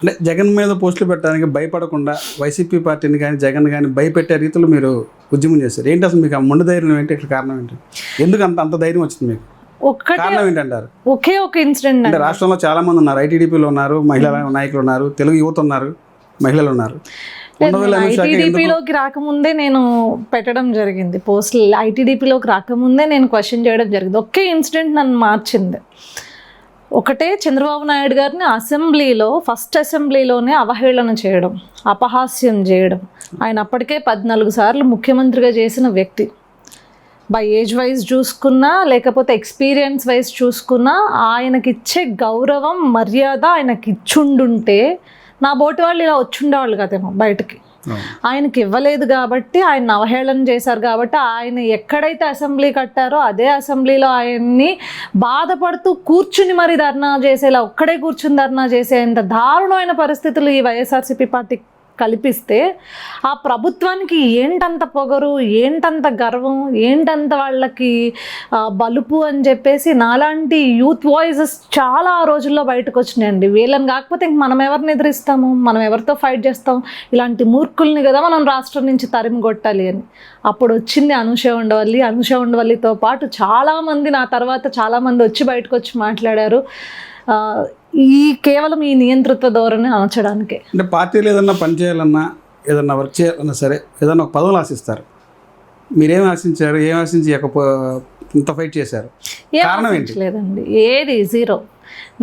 అంటే జగన్ మీద పోస్టులు పెట్టడానికి భయపడకుండా వైసీపీ పార్టీని కానీ జగన్ కానీ భయపెట్టే రీతిలో మీరు ఉద్యమం చేశారు. ఏంటి అసలు మీకు ఆ మొండి ధైర్యం ఏంటి? ఇక్కడ కారణం ఏంటి? ఎందుకు అంత ధైర్యం వచ్చింది మీకు? కారణం ఏంటంటారు? ఒకే ఒక ఇన్సిడెంట్. అంటే రాష్ట్రంలో చాలా మంది ఉన్నారు, ఐటీడీపీలో ఉన్నారు, మహిళా నాయకులు ఉన్నారు, తెలుగు యువత ఉన్నారు, మహిళలు ఉన్నారు. ఐటీడీపీలోకి రాకముందే నేను పెట్టడం జరిగింది పోస్టులు. ఐటీడీపీలోకి రాకముందే నేను క్వశ్చన్ చేయడం జరిగింది. ఒకే ఇన్సిడెంట్ నన్ను మార్చింది. ఒకటే, చంద్రబాబు నాయుడు గారిని అసెంబ్లీలో ఫస్ట్ అసెంబ్లీలోనే అవహేళన చేయడం, అపహాస్యం చేయడం. ఆయన అప్పటికే 14 సార్లు ముఖ్యమంత్రిగా చేసిన వ్యక్తి. బై ఏజ్ వైజ్ చూసుకున్నా లేకపోతే ఎక్స్పీరియన్స్ వైజ్ చూసుకున్నా ఆయనకిచ్చే గౌరవం మర్యాద ఆయనకి ఇచ్చుండుంటే నా బోటి వాళ్ళు ఇలా వచ్చుండేవాళ్ళు కదేమో బయటకి. ఆయనకి ఇవ్వలేదు కాబట్టి ఆయన అవహేళన చేశారు కాబట్టి ఆయన ఎక్కడైతే అసెంబ్లీ కట్టారో అదే అసెంబ్లీలో ఆయన్ని బాధపడుతూ కూర్చుని మరి ధర్నా చేసేలా, ఒక్కడే కూర్చుని ధర్నా చేసేంత దారుణమైన పరిస్థితులు ఈ వైఎస్ఆర్సీపీ పార్టీ కల్పిస్తే ఆ ప్రభుత్వానికి ఏంటంత పొగరు, ఏంటంత గర్వం, ఏంటంత వాళ్ళకి బలుపు అని చెప్పేసి నాలాంటి యూత్ వాయిసెస్ చాలా ఆ రోజుల్లో బయటకు వచ్చినాయండి. వీళ్ళని కాకపోతే ఇంక మనం ఎవరిని ఎదిరిస్తాము, మనం ఎవరితో ఫైట్ చేస్తాం? ఇలాంటి మూర్ఖుల్ని కదా మనం రాష్ట్రం నుంచి తరిమి కొట్టాలి అని. అప్పుడు వచ్చింది అనూష ఉండవల్లి. అనూష ఉండవల్లితో పాటు చాలామంది నా తర్వాత చాలామంది వచ్చి బయటకు వచ్చి మాట్లాడారు. కేవలం ఈ నియంతృత్వ ధోరణి అనచడానికే. అంటే పార్టీలు ఏదన్నా పని చేయాలన్నా, ఏదన్నా వర్క్ చేయాలన్నా సరే, ఏదన్నా ఒక పదవులు ఆశిస్తారు. మీరేం ఆశించారు? ఏం ఆశించి ఇంత ఫైట్ చేశారు? కారణం ఏంటి? లేదండి, ఏది జీరో.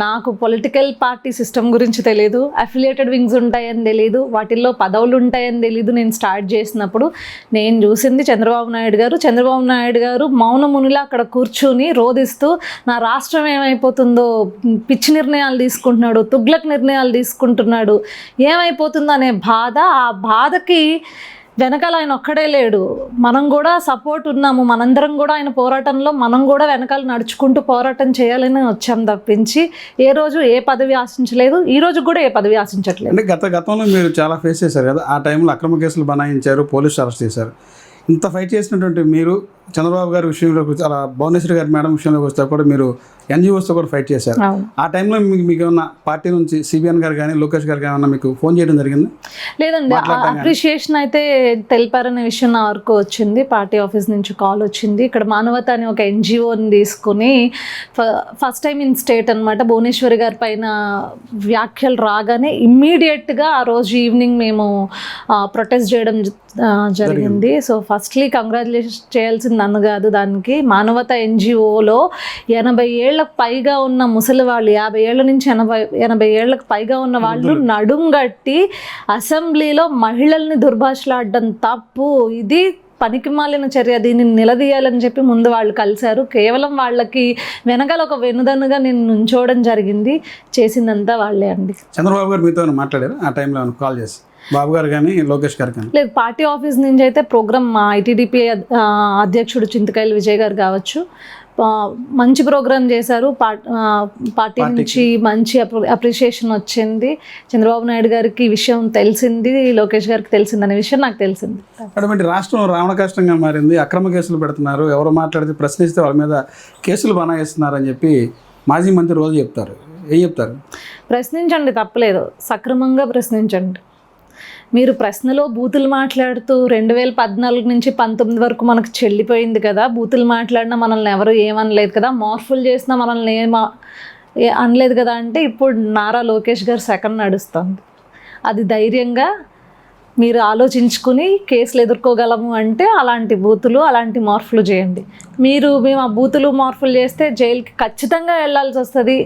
నాకు పొలిటికల్ పార్టీ సిస్టమ్ గురించి తెలియదు, అఫిలియేటెడ్ వింగ్స్ ఉంటాయని తెలియదు, వాటిల్లో పదవులు ఉంటాయని తెలీదు. నేను స్టార్ట్ చేసినప్పుడు నేను చూసింది చంద్రబాబు నాయుడు గారు మౌనమునిలా అక్కడ కూర్చుని రోధిస్తూ నా రాష్ట్రం ఏమైపోతుందో, పిచ్చి నిర్ణయాలు తీసుకుంటున్నాడు, తుగ్లక్ నిర్ణయాలు తీసుకుంటున్నాడు, ఏమైపోతుందో అనే బాధ. ఆ బాధకి వెనకాల ఆయన ఒక్కడే లేడు, మనం కూడా సపోర్ట్ ఉన్నాము. మనందరం కూడా ఆయన పోరాటంలో మనం కూడా వెనకాల నడుచుకుంటూ పోరాటం చేయాలని వచ్చాం తప్పించి ఏ రోజు ఏ పదవి ఆశించలేదు. ఈ రోజు కూడా ఏ పదవి ఆశించట్లేదు. అంటే గతంలో మీరు చాలా ఫేస్ చేశారు కదా, ఆ టైంలో అక్రమ కేసులు బనాయించారు, పోలీసులు అరెస్ట్ చేశారు. ఇంత ఫైట్ చేసినటువంటి మీరు చంద్రబాబు గారి విషయంలోకి, అలా భువనేశ్వరి గారి మేడం విషయంలోకి వస్తే కూడా మీరు ఎన్జిఓస్తో కూడా ఫైట్ చేశారు. ఆ టైంలో మీకు ఏమన్నా పార్టీ నుంచి సిబిఎన్ గారు కానీ లోకేష్ గారు కానీ మీకు ఫోన్ చేయడం జరిగింది? లేదండి, అప్రిషియేషన్ అయితే తెలిపారనే విషయం నా వరకు వచ్చింది. పార్టీ ఆఫీస్ నుంచి కాల్ వచ్చింది. ఇక్కడ మానవత అని ఒక ఎన్జిఓని తీసుకుని ఫస్ట్ టైం ఇన్ స్టేట్ అనమాట, భువనేశ్వరి గారి పైన వ్యాఖ్యలు రాగానే ఇమ్మీడియట్గా ఆ రోజు ఈవినింగ్ మేము ప్రొటెస్ట్ చేయడం జరిగింది. సో ఫస్ట్లీ కంగ్రాచులేషన్ చేయాల్సింది నన్ను కాదు, దానికి మానవత ఎన్జిఓలో 80 ఏళ్లకు పైగా ఉన్న ముసలి వాళ్ళు, 50 ఏళ్ల నుంచి 80 ఏళ్లకు పైగా ఉన్న వాళ్ళు నడుంగట్టి అసెంబ్లీలో మహిళల్ని దుర్భాషలాడడం తప్పు, ఇది పనికిమాలిన చర్య, దీన్ని నిలదీయాలని చెప్పి ముందు వాళ్ళు కలిశారు. కేవలం వాళ్ళకి వెనకాల ఒక వెనుదన్నుగా నేను నుంచోవడం జరిగింది. చేసిందంతా వాళ్ళే అండి. చంద్రబాబు గారు మీతో మాట్లాడారు ఆ టైంలో? కాల్ చేసి బాబు గారు కానీ లోకేష్ గారు కానీ? లేదు, పార్టీ ఆఫీస్ నుంచి అయితే ప్రోగ్రామ్ మా ఐటీడీపీ అధ్యక్షుడు చింతకాయల విజయ్ గారు కావచ్చు, మంచి ప్రోగ్రామ్ చేశారు. పార్టీ నుంచి మంచి అప్రిషియేషన్ వచ్చింది. చంద్రబాబు నాయుడు గారికి ఈ విషయం తెలిసింది, లోకేష్ గారికి తెలిసిందనే విషయం నాకు తెలిసింది. అటువంటి రాష్ట్రం రావణ కష్టంగా మారింది. అక్రమ కేసులు పెడుతున్నారు, ఎవరు మాట్లాడితే ప్రశ్నిస్తే వాళ్ళ మీద కేసులు బనాయిస్తున్నారు అని చెప్పి మాజీ మంత్రి రోజు చెప్తారు. ఏం చెప్తారు? ప్రశ్నించండి, తప్పలేదు, సక్రమంగా ప్రశ్నించండి. మీరు ప్రశ్నలో బూతులు మాట్లాడుతూ 2014 నుంచి 19 వరకు మనకు చెల్లిపోయింది కదా, బూతులు మాట్లాడినా మనల్ని ఎవరు ఏమనలేదు కదా, మార్ఫుల్ చేసినా మనల్ని అనలేదు కదా అంటే ఇప్పుడు నారా లోకేష్ గారు సెకండ్ నడుస్తుంది. అది ధైర్యంగా మీరు ఆలోచించుకుని కేసులు ఎదుర్కోగలము అంటే అలాంటి బూతులు, అలాంటి మార్పులు చేయండి. మేము ఆ బూతులు మార్పులు చేస్తే జైలుకి ఖచ్చితంగా వెళ్ళాల్సి వస్తుంది,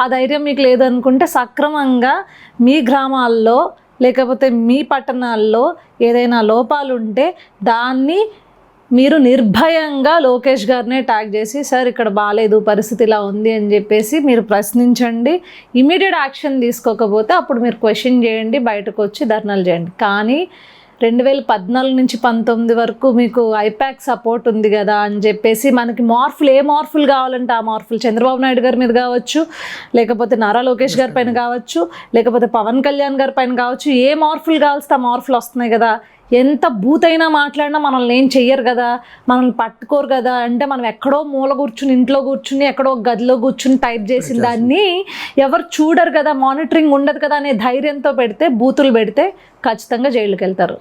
ఆ ధైర్యం మీకు లేదనుకుంటే సక్రమంగా మీ గ్రామాల్లో లేకపోతే మీ పట్టణాల్లో ఏదైనా లోపాలు ఉంటే దాన్ని మీరు నిర్భయంగా లోకేష్ గారినే ట్యాగ్ చేసి, సార్ ఇక్కడ బాగాలేదు, పరిస్థితి ఇలా ఉంది అని చెప్పేసి మీరు ప్రశ్నించండి. ఇమీడియట్ యాక్షన్ తీసుకోకపోతే అప్పుడు మీరు క్వశ్చన్ చేయండి, బయటకు వచ్చి ధర్నాలు చేయండి. కానీ 2014 నుంచి 19 వరకు మీకు ఐపాక్ సపోర్ట్ ఉంది కదా అని చెప్పేసి మనకి మార్పులు, ఏ మార్పులు కావాలంటే ఆ మార్పులు చంద్రబాబు నాయుడు గారి మీద కావచ్చు, లేకపోతే నారా లోకేష్ గారి పైన కావచ్చు, లేకపోతే పవన్ కళ్యాణ్ గారి పైన కావచ్చు, ఏ మార్పులు కావాల్సి ఆ మార్పులు వస్తున్నాయి కదా. ఎంత బూతైనా మాట్లాడినా మనల్ని ఏం చెయ్యరు కదా, మనల్ని పట్టుకోరు కదా అంటే మనం ఎక్కడో మూల కూర్చుని ఇంట్లో కూర్చుని ఎక్కడో గదిలో కూర్చుని టైప్ చేసిన దాన్ని ఎవరు చూడరు కదా, మానిటరింగ్ ఉండదు కదా అనే ధైర్యంతో పెడితే, బూతులు పెడితే ఖచ్చితంగా జైలుకి వెళ్తారు.